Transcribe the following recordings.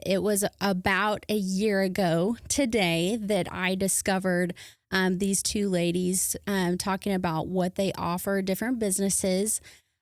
It was about a year ago today that I discovered these two ladies talking about what they offer different businesses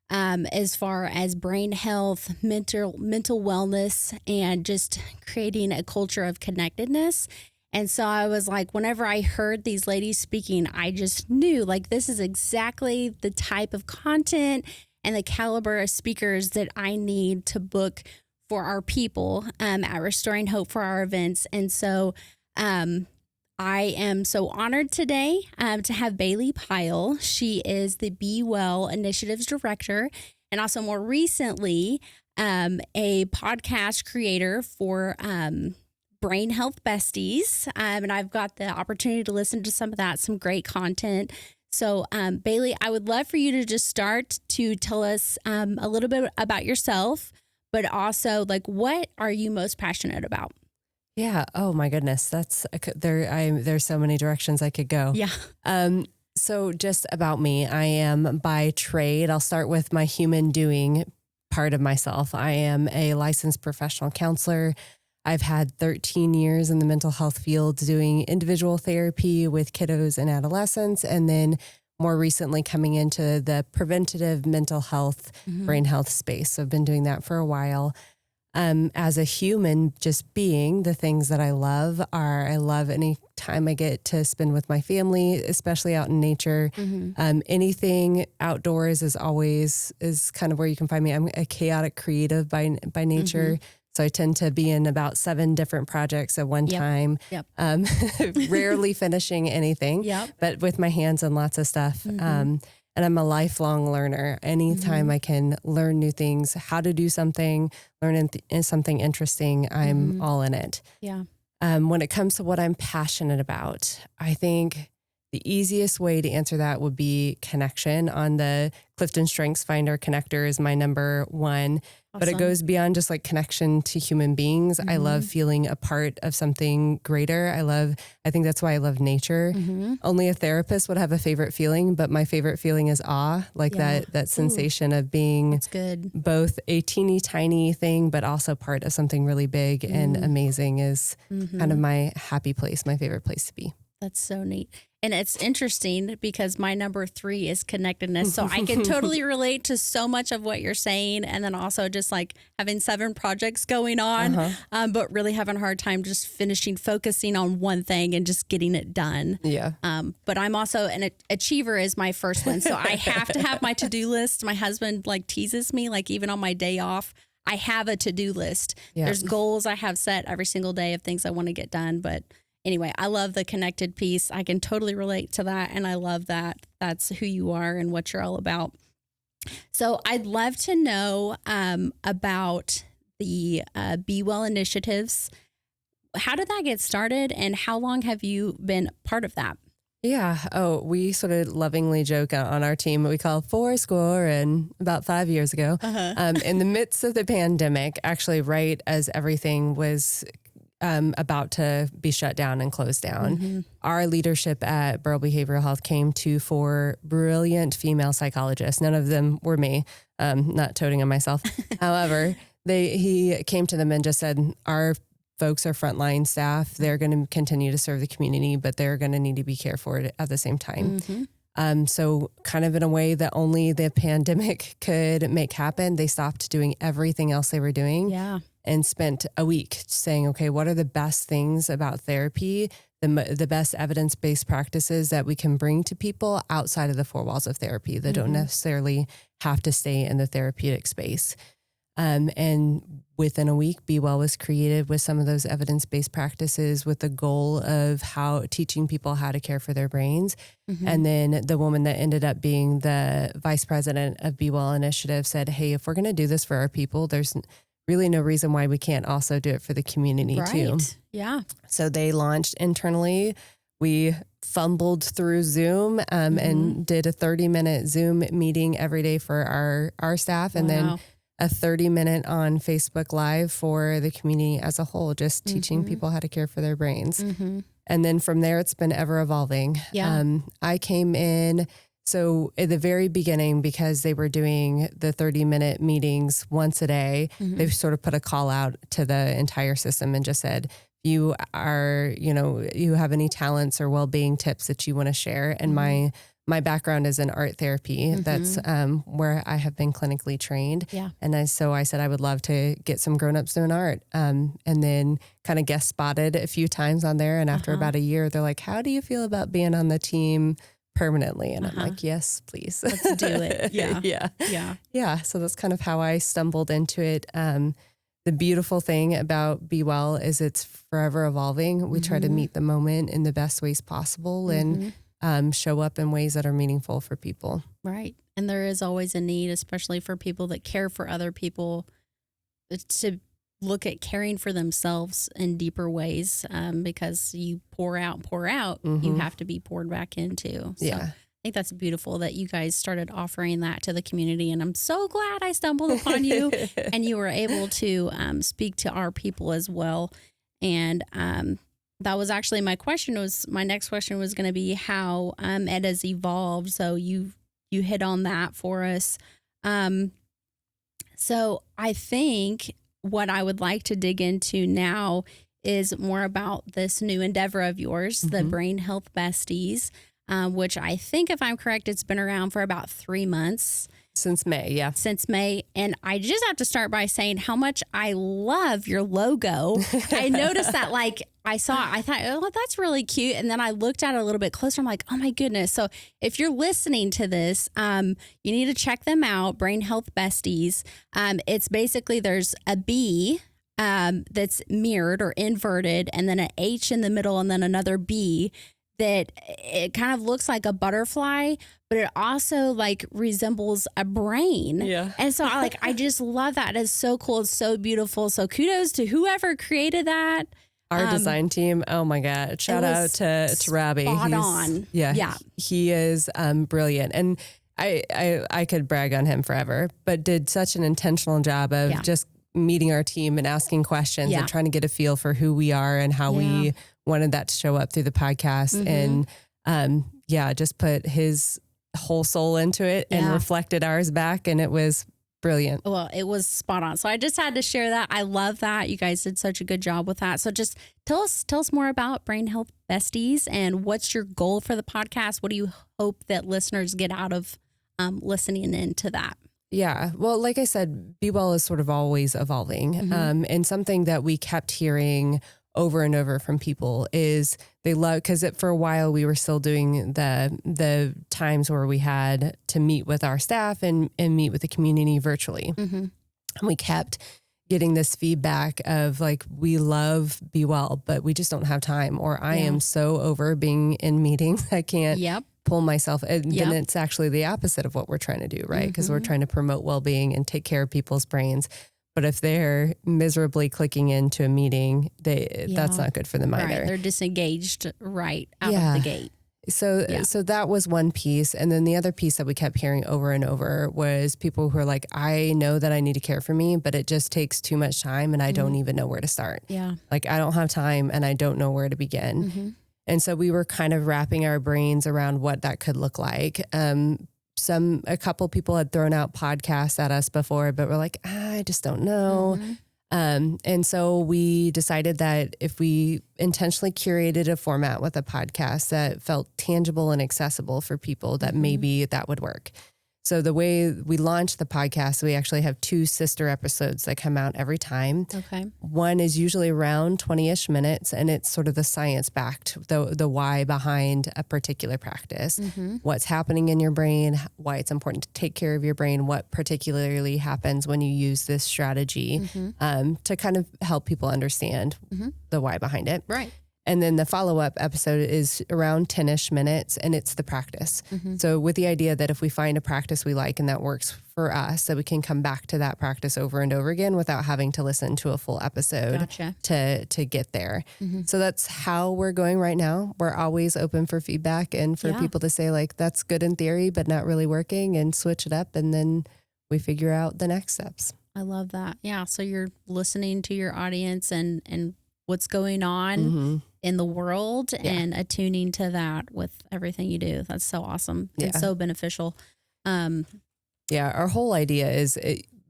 as far as brain health, mental wellness, and just creating a culture of connectedness. And so I was like, whenever I heard these ladies speaking, I just knew like this is exactly the type of content and the caliber of speakers that I need to book for our people at Restoring Hope for our events. And so I am so honored today to have Bailey Pyle. She is the Be Well Initiatives Director, and also more recently, a podcast creator for Brain Health Besties. And I've got the opportunity to listen to some of that, some great content. So Bailey, I would love for you to just start to tell us a little bit about yourself, but also like, what are you most passionate about? Yeah. Oh my goodness. There's so many directions I could go. Yeah. So just about me, I am by trade. I'll start with my human doing part of myself. I am a licensed professional counselor. I've had 13 years in the mental health field doing individual therapy with kiddos and adolescents. And then more recently coming into the preventative mental health, brain health space. So I've been doing that for a while. As a human, just being, the things that I love I love any time I get to spend with my family, especially out in nature. Anything outdoors is kind of where you can find me. I'm a chaotic creative by nature. So I tend to be in about 7 different projects at one time, rarely finishing anything, but with my hands on lots of stuff. And I'm a lifelong learner. Anytime I can learn new things, how to do something, learn something interesting, I'm all in it. Yeah. When it comes to what I'm passionate about, I think the easiest way to answer that would be connection. On the Clifton Strengths Finder connector is my number 1. But it goes beyond just like connection to human beings. I love feeling a part of something greater. I think that's why I love nature. Only a therapist would have a favorite feeling, but my favorite feeling is awe, like that sensation of being both a teeny tiny thing, but also part of something really big and amazing is kind of my happy place, my favorite place to be. That's so neat. And it's interesting because my number 3 is connectedness. So I can totally relate to so much of what you're saying. And then also just like having 7 projects going on, but really having a hard time just focusing on one thing and just getting it done. Yeah. But I'm also an achiever is my first one. So I have to have my to-do list. My husband like teases me, like even on my day off, I have a to-do list. Yeah. There's goals I have set every single day of things I want to get done. But anyway, I love the connected piece. I can totally relate to that. And I love that that's who you are and what you're all about. So I'd love to know about the Be Well initiatives. How did that get started and how long have you been part of that? Yeah. Oh, we sort of lovingly joke on our team what we call 4 and about 5 years ago. In the midst of the pandemic, actually right as everything was about to be shut down and closed down. Our leadership at Burl Behavioral Health came to 4 brilliant female psychologists. None of them were me, not toting on myself. However, he came to them and just said, our folks are frontline staff. They're going to continue to serve the community, but they're going to need to be cared for at the same time. So kind of in a way that only the pandemic could make happen, they stopped doing everything else they were doing. Yeah. And spent a week saying, okay, what are the best things about therapy, the best evidence-based practices that we can bring to people outside of the 4 walls of therapy that don't necessarily have to stay in the therapeutic space. And within a week, Be Well was created with some of those evidence-based practices with the goal of teaching people how to care for their brains. And then the woman that ended up being the vice president of Be Well Initiative said, hey, if we're going to do this for our people, there's really no reason why we can't also do it for the community too. Yeah. So they launched internally. We fumbled through Zoom and did a 30-minute Zoom meeting every day for our staff. And then a 30-minute on Facebook Live for the community as a whole, just teaching people how to care for their brains. And then from there, it's been ever evolving. Yeah. I came in So at the very beginning, because they were doing the 30-minute meetings once a day, they've sort of put a call out to the entire system and just said, you are, you have any talents or well-being tips that you want to share. And my background is in art therapy. That's where I have been clinically trained. Yeah. And so I said I would love to get some grownups doing art. And then kind of guest spotted a few times on there. And after about a year, they're like, how do you feel about being on the team permanently? And I'm like, yes, please. Let's do it. Yeah. Yeah. So that's kind of how I stumbled into it. The beautiful thing about Be Well is it's forever evolving. We try to meet the moment in the best ways possible and show up in ways that are meaningful for people. Right. And there is always a need, especially for people that care for other people, to look at caring for themselves in deeper ways, because you pour out, you have to be poured back into. So I think that's beautiful that you guys started offering that to the community. And I'm so glad I stumbled upon you and you were able to speak to our people as well. And that was actually my next question was going to be how it has evolved. So you hit on that for us. So I think what I would like to dig into now is more about this new endeavor of yours, the Brain Health Besties, which I think, if I'm correct, it's been around for about 3 months. Since May, yeah. Since May. And I just have to start by saying how much I love your logo. I noticed that, I thought, oh, that's really cute. And then I looked at it a little bit closer. I'm like, oh my goodness. So if you're listening to this, you need to check them out, Brain Health Besties. It's basically, there's a B that's mirrored or inverted, and then an H in the middle, and then another B that it kind of looks like a butterfly, but it also resembles a brain. Yeah. And so I just love that. It's so cool. It's so beautiful. So kudos to whoever created that. Our design team. Oh my God. Shout out to Robbie. Spot on. Yeah. He is brilliant. And I could brag on him forever, but did such an intentional job of just meeting our team and asking questions and trying to get a feel for who we are and how we wanted that to show up through the podcast. And just put his whole soul into it and reflected ours back. And it was brilliant. Well, it was spot on. So I just had to share that. I love that. You guys did such a good job with that. So just tell us more about Brain Health Besties and what's your goal for the podcast? What do you hope that listeners get out of listening into that? Yeah. Well, like I said, Be Well is sort of always evolving. And something that we kept hearing over and over from people is they love, because for a while we were still doing the times where we had to meet with our staff and meet with the community virtually. And we kept getting this feedback of we love Be Well, but we just don't have time, or I am so over being in meetings. I can't pull myself. And then it's actually the opposite of what we're trying to do, right? Because we're trying to promote well-being and take care of people's brains. But if they're miserably clicking into a meeting, that's not good for them either. Right. They're disengaged out of the gate. So that was one piece. And then the other piece that we kept hearing over and over was people who are like, I know that I need to care for me, but it just takes too much time and I don't even know where to start. Yeah. I don't have time and I don't know where to begin. And so we were kind of wrapping our brains around what that could look like. A couple people had thrown out podcasts at us before, but we're like, I just don't know. And so we decided that if we intentionally curated a format with a podcast that felt tangible and accessible for people, that maybe that would work. So the way we launched the podcast, we actually have 2 sister episodes that come out every time. Okay. One is usually around 20-ish minutes, and it's sort of the science-backed, the why behind a particular practice, what's happening in your brain, why it's important to take care of your brain, what particularly happens when you use this strategy, to kind of help people understand the why behind it. Right. And then the follow-up episode is around 10-ish minutes, and it's the practice. So with the idea that if we find a practice we like and that works for us, that we can come back to that practice over and over again without having to listen to a full episode to get there. So that's how we're going right now. We're always open for feedback and for people to say that's good in theory, but not really working, and switch it up. And then we figure out the next steps. I love that. Yeah. So you're listening to your audience and what's going on in the world and attuning to that with everything you do. That's so awesome. It's so beneficial. Our whole idea is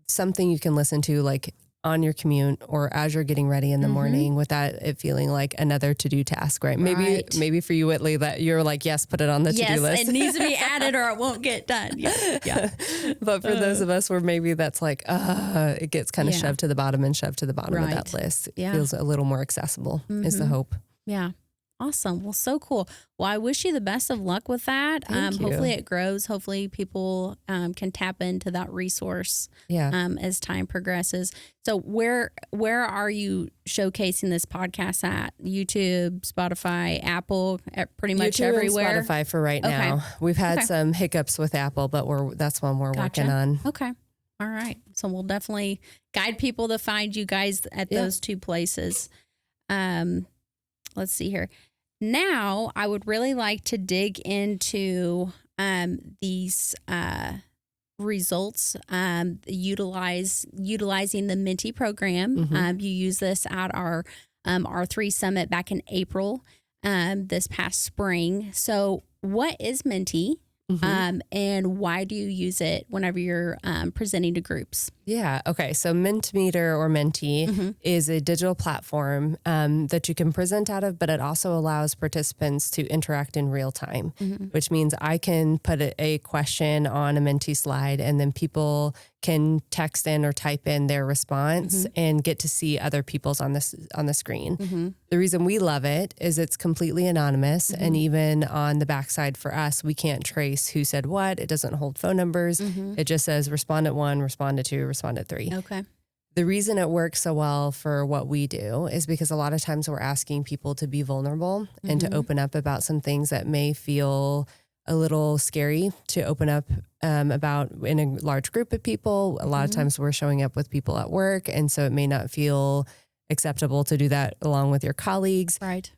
something you can listen to like on your commute or as you're getting ready in the morning without it feeling like another to-do task, right? Maybe for you, Whitley, that you're like, yes, put it on the to-do list. Yes, it needs to be added or it won't get done. Yeah. But for those of us where maybe that's like, it gets kind of shoved to the bottom of that list. It feels a little more accessible is the hope. Yeah. Awesome. Well, so cool. Well, I wish you the best of luck with that. Thank you. Hopefully it grows. Hopefully people can tap into that resource as time progresses. So where are you showcasing this podcast at? YouTube, Spotify, Apple, pretty much YouTube everywhere? And Spotify for right now. We've had some hiccups with Apple, but that's one we're working on. Okay. All right. So we'll definitely guide people to find you guys at those two places. Let's see here. Now, I would really like to dig into these results, utilizing the Menti program. You use this at our R3 Summit back in April this past spring. So what is Menti? And why do you use it whenever you're presenting to groups? Yeah. Okay. So Mentimeter or Menti is a digital platform that you can present out of, but it also allows participants to interact in real time, which means I can put a question on a Menti slide and then people can text in or type in their response and get to see other people's on the screen. The reason we love it is it's completely anonymous. And even on the backside for us, we can't trace who said what. It doesn't hold phone numbers. It just says respondent 1, respondent 2, respondent 3. Okay. The reason it works so well for what we do is because a lot of times we're asking people to be vulnerable and to open up about some things that may feel a little scary to open up about in a large group of people. A lot of times we're showing up with people at work, and so it may not feel acceptable to do that along with your colleagues. Right.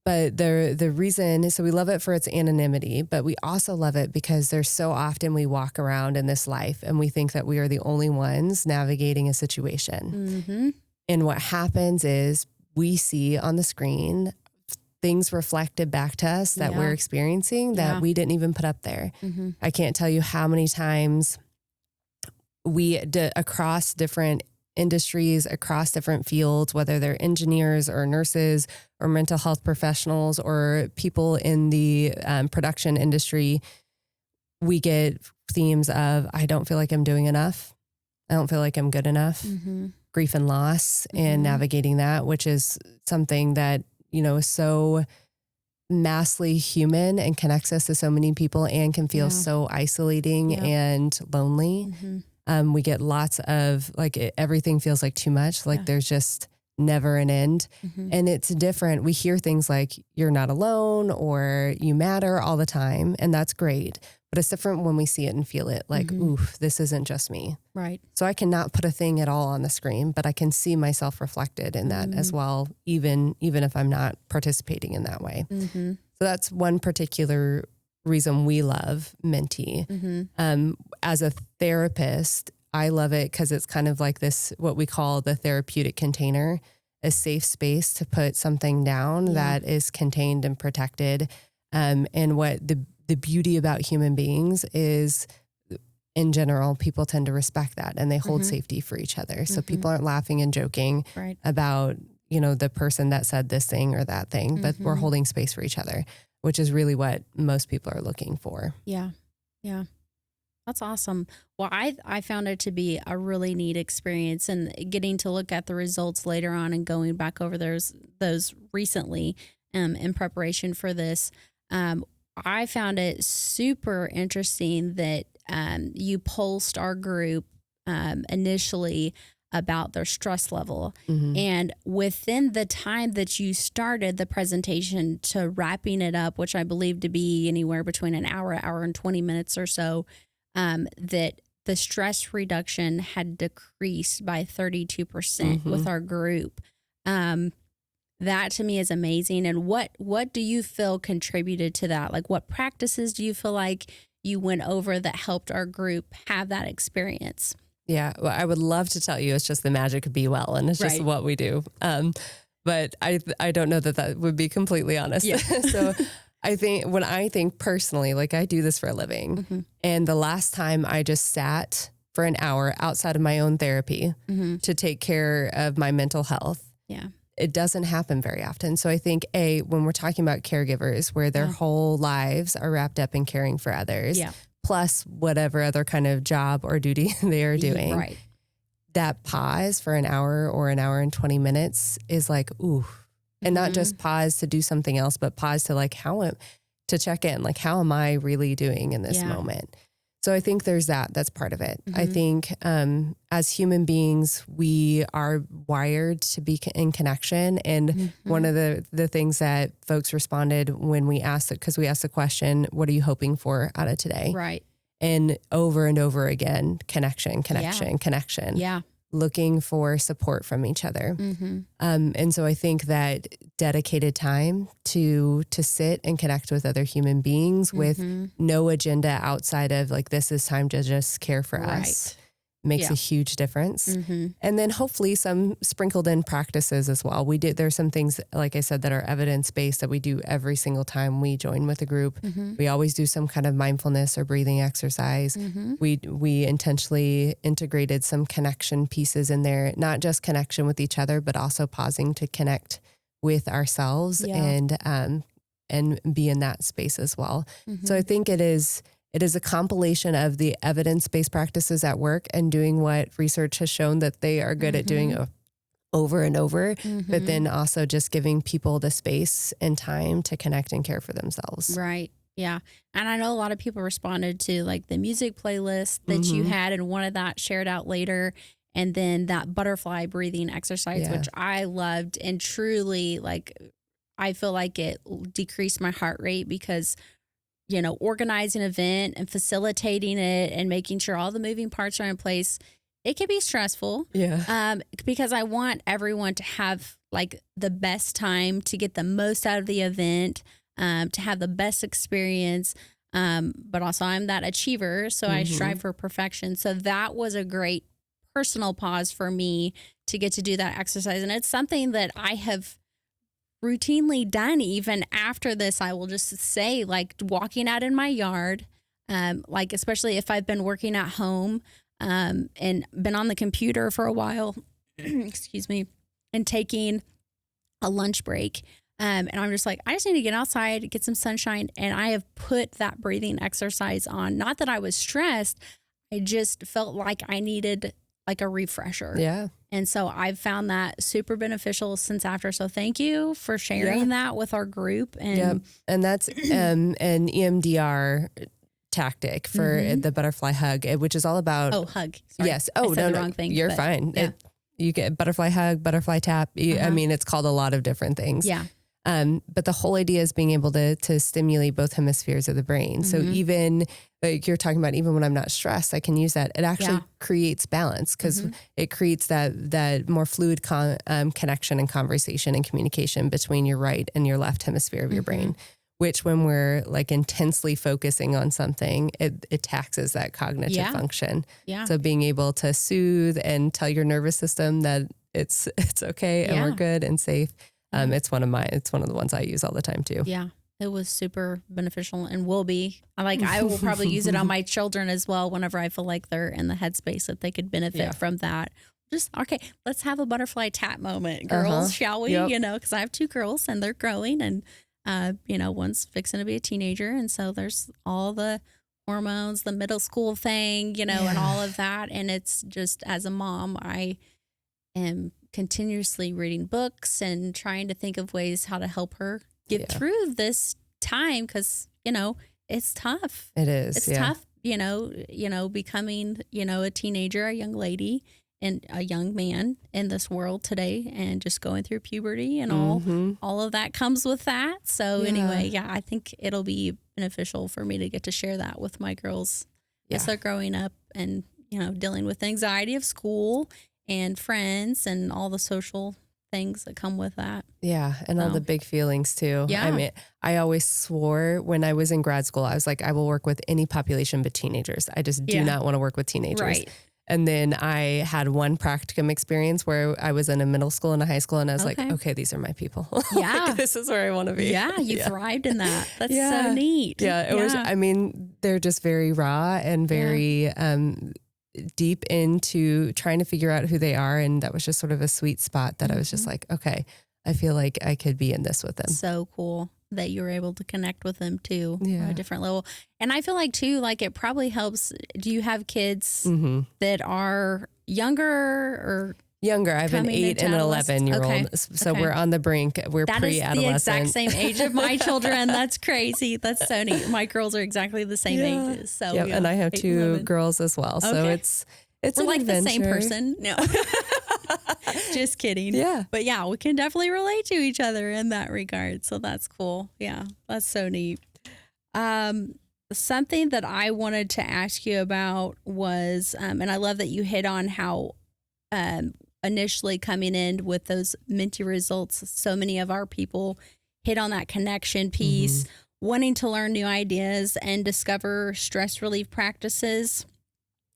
But the reason is, so we love it for its anonymity, but we also love it because there's so often we walk around in this life and we think that we are the only ones navigating a situation. And what happens is we see on the screen things reflected back to us that we're experiencing that we didn't even put up there. I can't tell you how many times across different industries, across different fields, whether they're engineers or nurses or mental health professionals or people in the production industry, we get themes of, I don't feel like I'm doing enough. I don't feel like I'm good enough. Grief and loss and navigating that, which is something that, is so massively human and connects us to so many people and can feel so isolating and lonely. We get lots of everything feels like too much. There's just never an end. And it's different. We hear things like you're not alone or you matter all the time. And that's great. But it's different when we see it and feel it oof, this isn't just me. Right. So I cannot put a thing at all on the screen, but I can see myself reflected in that as well, even if I'm not participating in that way. So that's one particular reason we love Menti. As a therapist, I love it because it's kind of like this, what we call the therapeutic container, a safe space to put something down that is contained and protected. And what the beauty about human beings is, in general, people tend to respect that and they hold safety for each other. So people aren't laughing and joking about, the person that said this thing or that thing, but we're holding space for each other, which is really what most people are looking for. Yeah. Yeah. That's awesome. Well, I found it to be a really neat experience, and getting to look at the results later on and going back over those recently in preparation for this. I found it super interesting that you pulsed our group initially about their stress level. And within the time that you started the presentation to wrapping it up, which I believe to be anywhere between an hour and 20 minutes or so, that the stress reduction had decreased by 32% with our group. That to me is amazing. And what do you feel contributed to that? Like, what practices do you feel like you went over that helped our group have that experience? Yeah, well, I would love to tell you it's just the magic of Be Well, and it's just what we do. but I don't know that would be completely honest. Yeah. So I think personally, like I do this for a living. And the last time I just sat for an hour outside of my own therapy to take care of my mental health. Yeah. It doesn't happen very often. So I think when we're talking about caregivers where their whole lives are wrapped up in caring for others, plus whatever other kind of job or duty they are doing, Right. that pause for an hour or an hour and 20 minutes is like, ooh, and not just pause to do something else, but pause to like, to check in, like, how am I really doing in this moment? So I think that's part of it. I think as human beings, we are wired to be in connection. And one of the things that folks responded when we asked it, because we asked the question, what are you hoping for out of today? Right. And over again, connection. Yeah. Looking for support from each other. And so I think that dedicated time to sit and connect with other human beings with no agenda outside of like, this is time to just care for us makes a huge difference. And then hopefully some sprinkled in practices as well. There's some things, like I said, that are evidence-based that we do every single time we join with a group. We always do some kind of mindfulness or breathing exercise. We intentionally integrated some connection pieces in there, not just connection with each other, but also pausing to connect with ourselves and be in that space as well. So I think it is a compilation of the evidence-based practices at work and doing what research has shown that they are good at doing over and over, but then also just giving people the space and time to connect and care for themselves. Right. Yeah. And I know a lot of people responded to like the music playlist that you had and wanted that shared out later. And then that butterfly breathing exercise, which I loved, and truly like, I feel like it decreased my heart rate because organizing an event and facilitating it and making sure all the moving parts are in place, it can be stressful. Yeah. Because I want everyone to have like the best time, to get the most out of the event, to have the best experience. But also I'm that achiever, so I strive for perfection. So that was a great personal pause for me to get to do that exercise. And it's something that I have routinely done even after this. I will just say, like, walking out in my yard, like especially if I've been working at home and been on the computer for a while, excuse me, and taking a lunch break. And I'm just like, I just need to get outside, get some sunshine. And I have put that breathing exercise on. Not that I was stressed. I just felt like I needed like a refresher. Yeah. And so I've found that super beneficial since after. So thank you for sharing that with our group. And and that's an EMDR tactic for the butterfly hug, which is all about hug. Sorry. Yes. Oh, I said the wrong thing. You're fine. Yeah. You get butterfly hug, butterfly tap. I mean, it's called a lot of different things. Yeah. But the whole idea is being able to stimulate both hemispheres of the brain. So even like you're talking about, even when I'm not stressed, I can use that. It actually creates balance because it creates that more fluid connection and conversation and communication between your right and your left hemisphere of your brain, which when we're like intensely focusing on something, it taxes that cognitive function. Yeah. So being able to soothe and tell your nervous system that it's okay and we're good and safe. It's one of the ones I use all the time too. Yeah. It was super beneficial and will be. I will probably use it on my children as well whenever I feel like they're in the headspace that they could benefit from that. Just, okay, let's have a butterfly tap moment, girls, shall we? Yep. Because I have 2 girls and they're growing and, one's fixing to be a teenager. And so there's all the hormones, the middle school thing, and all of that. And it's just, as a mom, I am continuously reading books and trying to think of ways how to help her get through this time because it's tough. It is. It's tough. Becoming a teenager, a young lady, and a young man in this world today, and just going through puberty and all of that comes with that. So anyway, I think it'll be beneficial for me to get to share that with my girls as they're growing up and dealing with anxiety of school and friends and all the social things that come with that. Yeah. And all the big feelings too. Yeah. I mean, I always swore when I was in grad school, I was like, I will work with any population but teenagers. I just do not want to work with teenagers. Right. And then I had one practicum experience where I was in a middle school and a high school, and I was like, okay, these are my people. Yeah. Like, this is where I want to be. Yeah. You thrived in that. That's so neat. Yeah. It was, I mean, they're just very raw and very, deep into trying to figure out who they are. And that was just sort of a sweet spot that I was just like, okay, I feel like I could be in this with them. So cool that you were able to connect with them too on a different level. And I feel like too, like it probably helps. Do you have kids that are younger or younger? I have an 8 and an 11-year-old. Okay. So we're on the brink. We're pre-adolescent. That is the exact same age of my children. That's crazy. That's so neat. My girls are exactly the same ages. So and I have 2 girls as well. So it's we're like adventure. the same person. No, just kidding. Yeah, but yeah, we can definitely relate to each other in that regard. So that's cool. Yeah, that's so neat. Something that I wanted to ask you about was, and I love that you hit on how, initially coming in with those minty results, so many of our people hit on that connection piece, wanting to learn new ideas and discover stress relief practices,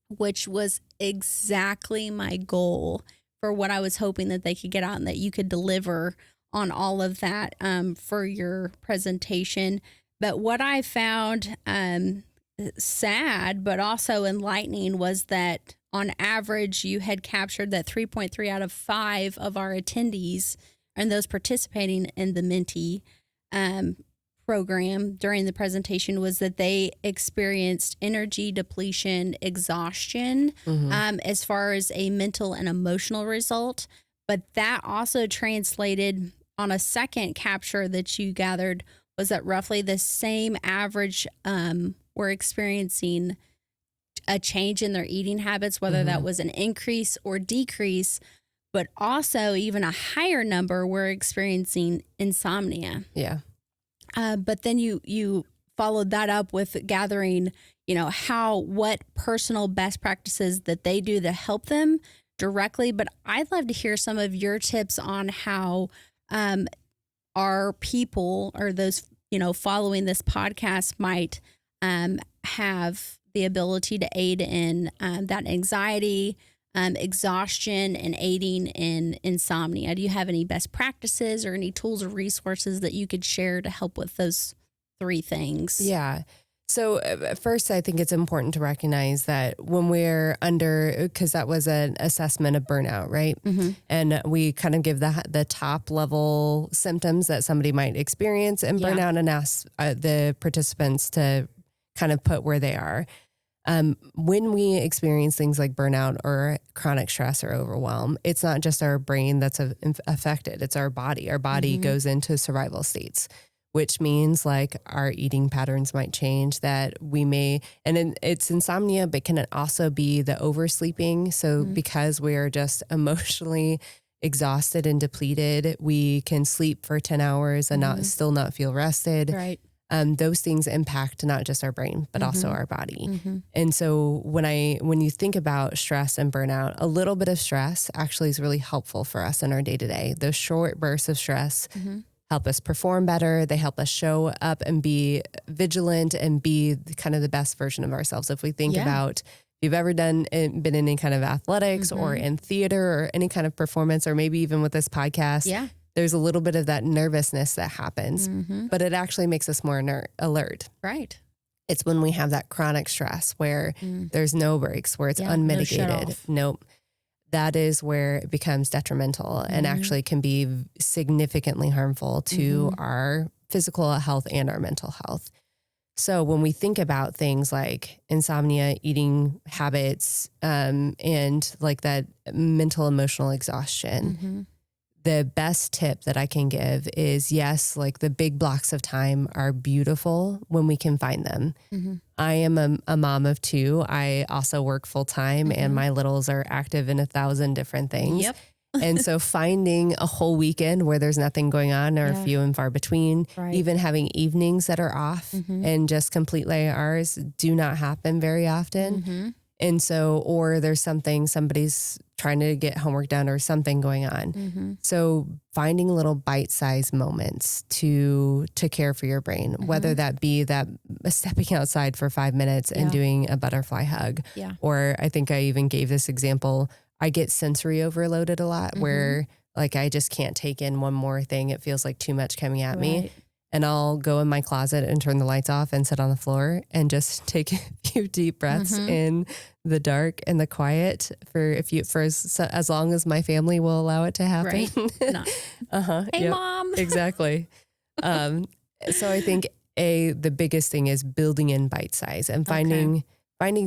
which was exactly my goal for what I was hoping that they could get out and that you could deliver on all of that for your presentation. But what I found sad, but also enlightening, was that on average, you had captured that 3.3 out of 5 of our attendees and those participating in the Minty program during the presentation was that they experienced energy depletion, exhaustion, as far as a mental and emotional result. But that also translated on a second capture that you gathered was that roughly the same average were experiencing a change in their eating habits, whether that was an increase or decrease, but also even a higher number were experiencing insomnia. Yeah. But then you followed that up with gathering, what personal best practices that they do to help them directly. But I'd love to hear some of your tips on how our people or those, following this podcast might have the ability to aid in that anxiety, exhaustion, and aiding in insomnia. Do you have any best practices or any tools or resources that you could share to help with those 3 things? Yeah. So first, I think it's important to recognize that when we're because that was an assessment of burnout, right? And we kind of give the top level symptoms that somebody might experience in burnout and ask the participants to kind of put where they are. When we experience things like burnout or chronic stress or overwhelm, it's not just our brain that's affected, it's our body. Our body goes into survival states, which means like our eating patterns might change, that we may, and it's insomnia, but can it also be the oversleeping? So because we're just emotionally exhausted and depleted, we can sleep for 10 hours and still not feel rested. Right. Those things impact not just our brain, but also our body. And so when you think about stress and burnout, a little bit of stress actually is really helpful for us in our day to day. Those short bursts of stress help us perform better. They help us show up and be vigilant and be kind of the best version of ourselves. If we think about, if you've ever been in any kind of athletics or in theater or any kind of performance, or maybe even with this podcast, there's a little bit of that nervousness that happens, but it actually makes us more alert. Right. It's when we have that chronic stress where there's no breaks, where it's unmitigated. Nope. That is where it becomes detrimental and actually can be significantly harmful to our physical health and our mental health. So when we think about things like insomnia, eating habits, and like that mental emotional exhaustion, the best tip that I can give is, yes, like the big blocks of time are beautiful when we can find them. I am a mom of 2. I also work full time and my littles are active in 1,000 different things. And so finding a whole weekend where there's nothing going on or few and far between, even having evenings that are off and just completely ours do not happen very often. And so, or there's somebody's trying to get homework done or something going on. So finding little bite-sized moments to care for your brain, whether that be that stepping outside for 5 minutes and doing a butterfly hug. Or I think I even gave this example. I get sensory overloaded a lot where like I just can't take in one more thing. It feels like too much coming at me. And I'll go in my closet and turn the lights off and sit on the floor and just take a few deep breaths in the dark and the quiet for as long as my family will allow it to happen. Right. Hey, Mom. Exactly. So I think the biggest thing is building in bite size and finding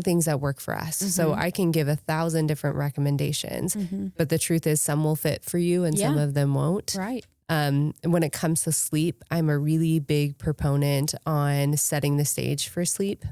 things that work for us. So I can give 1,000 different recommendations, but the truth is some will fit for you and some of them won't. Right. When it comes to sleep, I'm a really big proponent on setting the stage for sleep.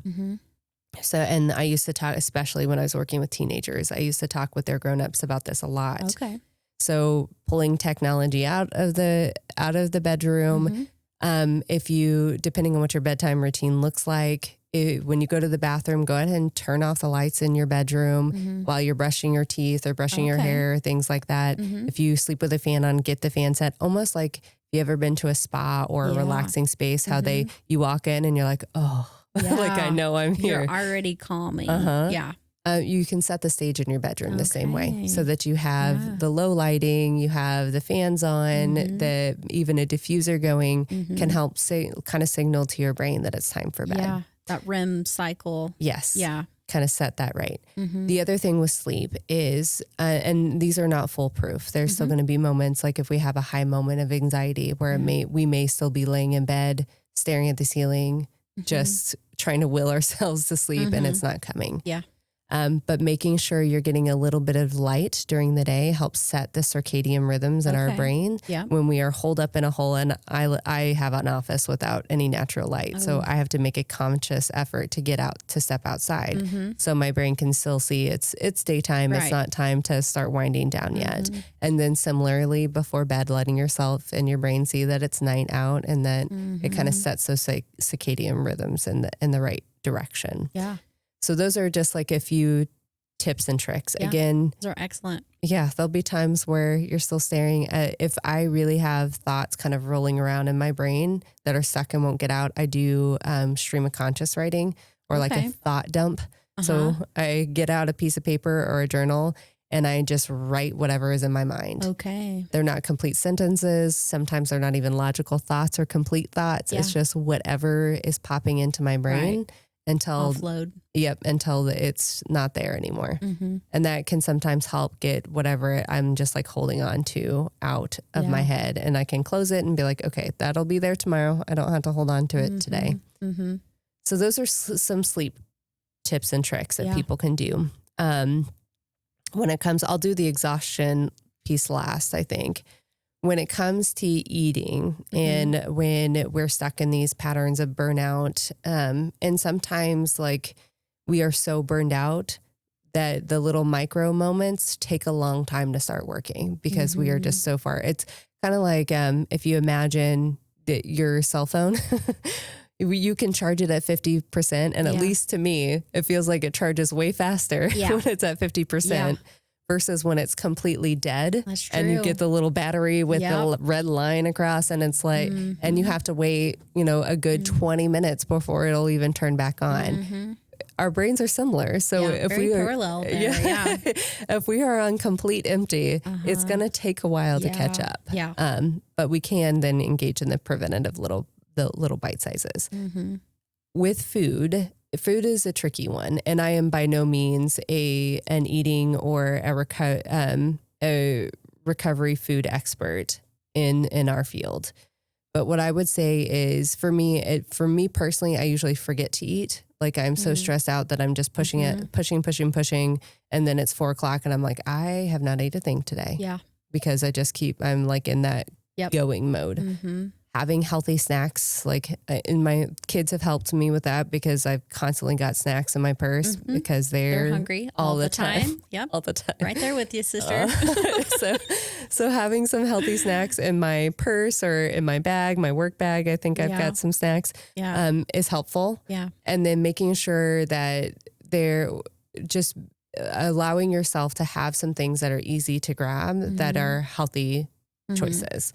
So, and I used to talk, especially when I was working with teenagers, I used to talk with their grownups about this a lot. Okay. So pulling technology out of the bedroom, if you, depending on what your bedtime routine looks like, when you go to the bathroom, go ahead and turn off the lights in your bedroom while you're brushing your teeth or brushing your hair, things like that. If you sleep with a fan on, get the fan set. Almost like if you ever been to a spa or a relaxing space, how you walk in and you're like, oh, like I know I'm here. You're already calming. Yeah. You can set the stage in your bedroom the same way so that you have the low lighting, you have the fans on, even a diffuser going can help kind of signal to your brain that it's time for bed. Yeah. That REM cycle. Yes. Yeah. Kind of set that right. The other thing with sleep is, and these are not foolproof. There's still going to be moments like if we have a high moment of anxiety where we may still be laying in bed, staring at the ceiling, just trying to will ourselves to sleep and it's not coming. Yeah. But making sure you're getting a little bit of light during the day helps set the circadian rhythms in our brain. Yeah. When we are holed up in a hole, and I have an office without any natural light. So I have to make a conscious effort to get out, to step outside. So my brain can still see it's daytime. Right. It's not time to start winding down yet. And then similarly before bed, letting yourself and your brain see that it's night out and that it kind of sets those circadian rhythms in the right direction. Yeah. So those are just like a few tips and tricks. Yeah, again, those are excellent. Yeah, there'll be times where you're still staring at, if I really have thoughts kind of rolling around in my brain that are stuck and won't get out, I do stream of conscious writing or like a thought dump. So I get out a piece of paper or a journal and I just write whatever is in my mind. Okay. They're not complete sentences. Sometimes they're not even logical thoughts or complete thoughts. Yeah. It's just whatever is popping into my brain. Right. Until offload. Yep. Until it's not there anymore. And that can sometimes help get whatever I'm just like holding on to out of my head, and I can close it and be like, okay, that'll be there tomorrow. I don't have to hold on to it today. So those are some sleep tips and tricks that people can do. When it comes, I'll do the exhaustion piece last, I think. When it comes to eating and when we're stuck in these patterns of burnout, and sometimes like we are so burned out that the little micro moments take a long time to start working because we are just so far. It's kind of like if you imagine that your cell phone, you can charge it at 50%. And at least to me, it feels like it charges way faster when it's at 50%. Yeah. Versus when it's completely dead. That's true. And you get the little battery with the red line across, and it's like, and you have to wait, a good 20 minutes before it'll even turn back on. Our brains are similar. So if very we are parallel there, if we are on complete empty, it's going to take a while to catch up. Yeah. But we can then engage in the preventative little bite sizes. With food is a tricky one, and I am by no means an eating or a recovery food expert in our field. But what I would say is, for me personally, I usually forget to eat. Like I'm so stressed out that I'm just pushing, and then it's 4:00 and I'm like, I have not ate a thing today. Yeah, because I'm like in that going mode. Having healthy snacks, and my kids have helped me with that because I've constantly got snacks in my purse because they're hungry all the time. Yep. All the time. Right there with you, sister. So having some healthy snacks in my purse or in my bag, my work bag, I think I've got some snacks, is helpful. Yeah. And then making sure that they're just allowing yourself to have some things that are easy to grab that are healthy choices.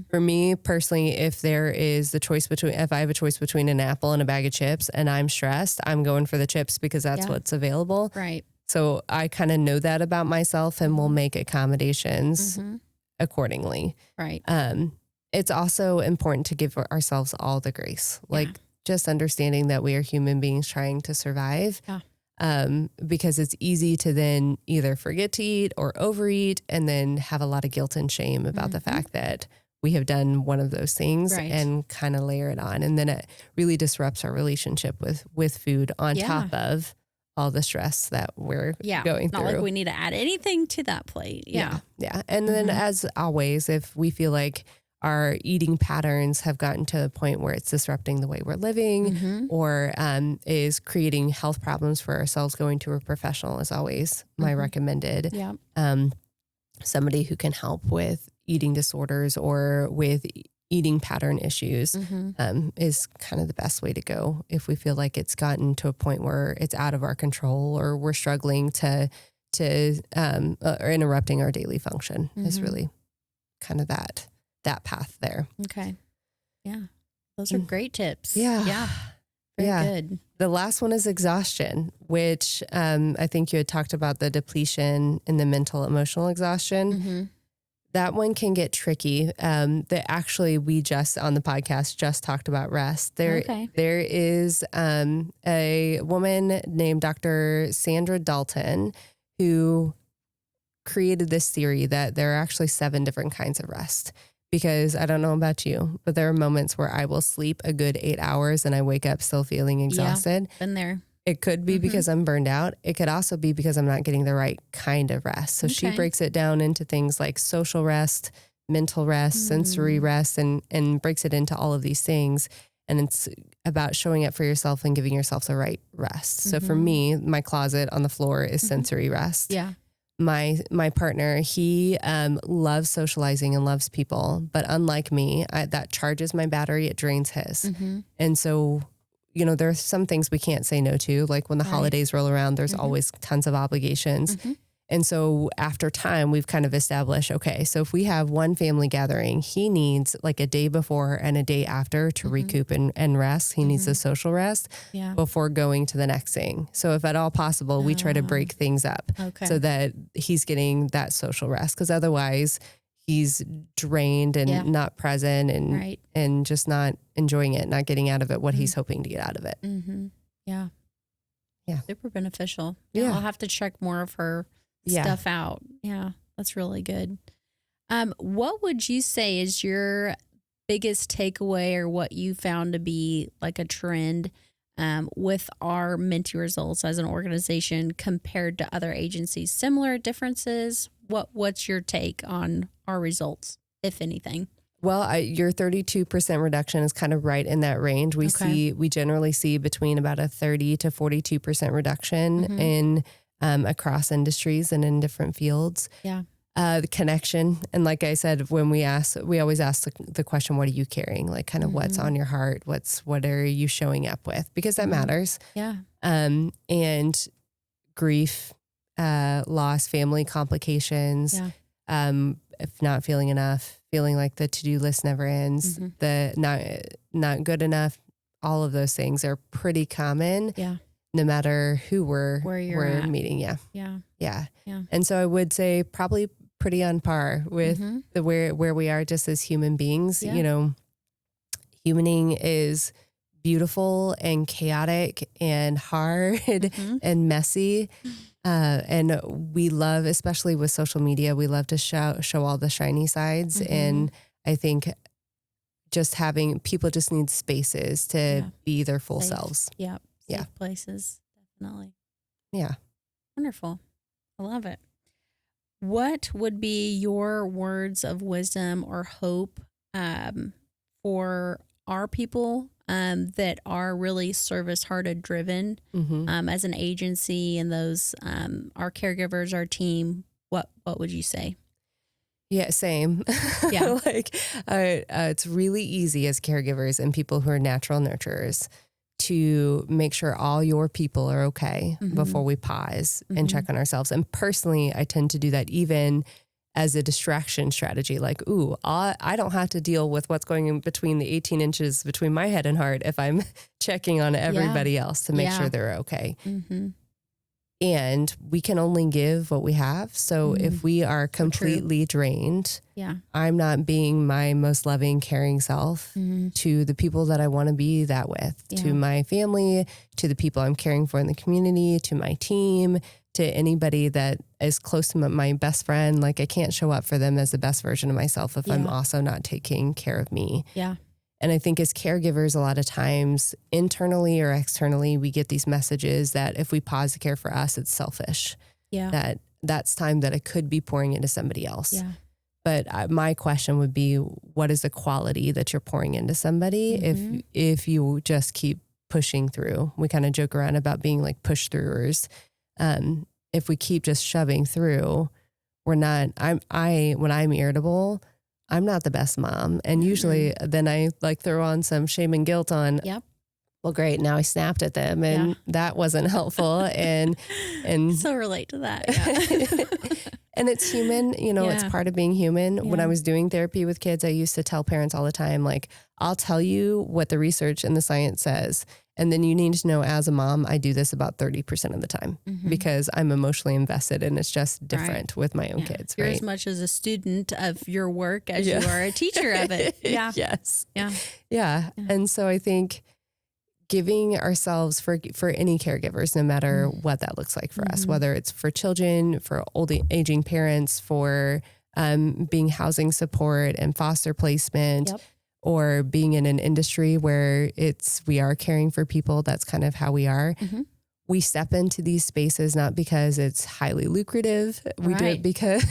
For me personally, if I have a choice between an apple and a bag of chips and I'm stressed, I'm going for the chips because that's what's available. Right. So I kind of know that about myself and will make accommodations accordingly. Right. It's also important to give ourselves all the grace, like just understanding that we are human beings trying to survive. Because it's easy to then either forget to eat or overeat and then have a lot of guilt and shame about the fact that we have done one of those things and kind of layer it on. And then it really disrupts our relationship with food on top of all the stress that we're going through. Not like we need to add anything to that plate. Yeah. And then as always, if we feel like our eating patterns have gotten to the point where it's disrupting the way we're living or is creating health problems for ourselves, going to a professional is always my recommended. Somebody who can help with eating disorders or with eating pattern issues is kind of the best way to go if we feel like it's gotten to a point where it's out of our control or we're struggling to or interrupting our daily function is really kind of that path there. Okay. Yeah. Those are great tips. Yeah. Very good. The last one is exhaustion, which I think you had talked about the depletion in the mental, emotional exhaustion. That one can get tricky. Actually, we just on the podcast just talked about rest. There is a woman named Dr. Sandra Dalton who created this theory that there are actually 7 different kinds of rest. Because I don't know about you, but there are moments where I will sleep a good 8 hours and I wake up still feeling exhausted. Been there. It could be because I'm burned out. It could also be because I'm not getting the right kind of rest. So she breaks it down into things like social rest, mental rest, sensory rest, and breaks it into all of these things. And it's about showing up for yourself and giving yourself the right rest. So for me, my closet on the floor is sensory rest. Yeah. My partner, he loves socializing and loves people, but unlike me, that charges my battery, it drains his. And so, there are some things we can't say no to, like when the holidays roll around, there's always tons of obligations. And so after time, we've kind of established, okay, so if we have one family gathering, he needs like a day before and a day after to recoup and rest. He needs a social rest before going to the next thing. So if at all possible, we try to break things up so that he's getting that social rest. Because otherwise he's drained and not present and just not enjoying it, not getting out of it what he's hoping to get out of it. Yeah. Super beneficial. Yeah. I'll have to check more of her stuff out. Yeah, that's really good. What would you say is your biggest takeaway or what you found to be like a trend with our Minty Results as an organization compared to other agencies? Similar differences? What's your take on our results, if anything? Well, your 32% reduction is kind of right in that range. We generally see between about a 30 to 42% reduction in across industries and in different fields. The connection. And like I said, when we always ask the question, what are you carrying? Like kind of what's on your heart? What are you showing up with? Because that matters. And grief, loss, family complications, if not feeling enough, feeling like the to-do list never ends, the not good enough, all of those things are pretty common. No matter who we're meeting. Yeah. And so I would say probably pretty on par with the where we are just as human beings. Humaning is beautiful and chaotic and hard and messy. And we love, especially with social media, we love to show all the shiny sides. And I think just having people just need spaces to be their full selves. Safe places, definitely. Yeah. Wonderful. I love it. What would be your words of wisdom or hope for our people that are really service-hearted driven as an agency and those our caregivers, our team? What would you say? Yeah, same. It's really easy as caregivers and people who are natural nurturers to make sure all your people are okay before we pause and check on ourselves. And personally, I tend to do that even as a distraction strategy. Like, ooh, I don't have to deal with what's going in between the 18 inches between my head and heart if I'm checking on everybody else to make sure they're okay. And we can only give what we have. So if we are completely drained, I'm not being my most loving, caring self to the people that I want to be that with, to my family, to the people I'm caring for in the community, to my team, to anybody that is close to my best friend. Like, I can't show up for them as the best version of myself if I'm also not taking care of me. Yeah. And I think as caregivers, a lot of times internally or externally, we get these messages that if we pause to care for us, it's selfish. Yeah. That's time that I could be pouring into somebody else. Yeah. But my question would be, what is the quality that you're pouring into somebody if you just keep pushing through? We kind of joke around about being like push throughers. If we keep just shoving through, we're not, when I'm irritable, I'm not the best mom. And usually then I like throw on some shame and guilt on, well, great. Now I snapped at them and that wasn't helpful. And so relate to that. Yeah. And it's human, it's part of being human. Yeah. When I was doing therapy with kids, I used to tell parents all the time, like, I'll tell you what the research and the science says. And then you need to know, as a mom, I do this about 30% of the time because I'm emotionally invested and it's just different with my own kids. You're right? as much as a student of your work as you are a teacher of it. Yeah. Yes. Yeah. Yeah. And so I think giving ourselves for any caregivers, no matter what that looks like for us, whether it's for children, for aging parents, for being housing support and foster placement, or being in an industry where we are caring for people, that's kind of how we are. We step into these spaces not because it's highly lucrative. We do it because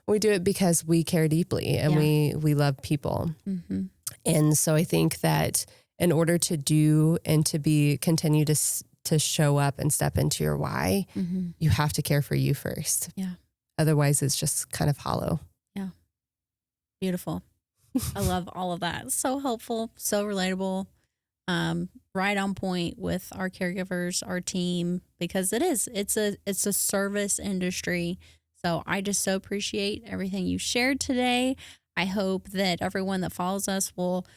we do it because we care deeply and we love people. And so I think that in order to do and to continue to show up and step into your why, you have to care for you first. Yeah. Otherwise, it's just kind of hollow. Yeah. Beautiful. I love all of that. So helpful, so relatable, right on point with our caregivers, our team, because it's a service industry. So I just so appreciate everything you shared today. I hope that everyone that follows us will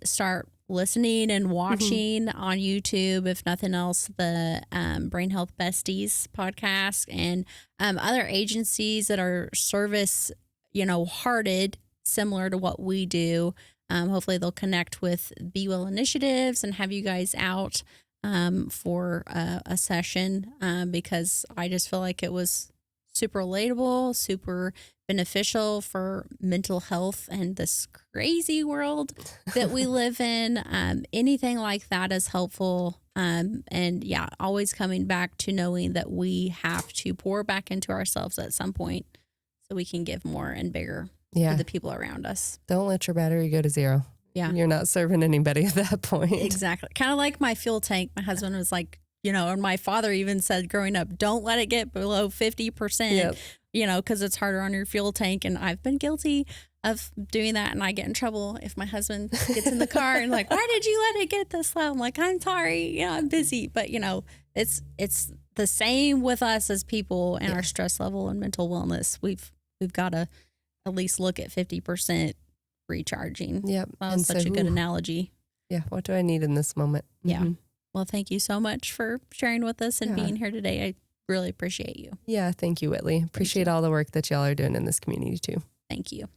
start listening and watching on YouTube, if nothing else, the Brain Health Besties podcast and other agencies that are service, hearted, similar to what we do. Hopefully they'll connect with Be Well initiatives and have you guys out for a session because I just feel like it was super relatable, super beneficial for mental health and this crazy world that we live in. Anything like that is helpful. And always coming back to knowing that we have to pour back into ourselves at some point so we can give more and bigger to the people around us. Don't let your battery go to zero. Yeah. You're not serving anybody at that point. Exactly. Kind of like my fuel tank. My husband was like, and my father even said growing up, don't let it get below 50%, because it's harder on your fuel tank. And I've been guilty of doing that. And I get in trouble if my husband gets in the car and like, why did you let it get this low? I'm like, I'm sorry. I'm busy. But, it's the same with us as people and our stress level and mental wellness. We've got to at least look at 50% recharging. Yep. That was such a good analogy. Yeah. What do I need in this moment? Yeah. Well, thank you so much for sharing with us and being here today. I really appreciate you. Yeah. Thank you, Whitley. Appreciate all the work that y'all are doing in this community too. Thank you.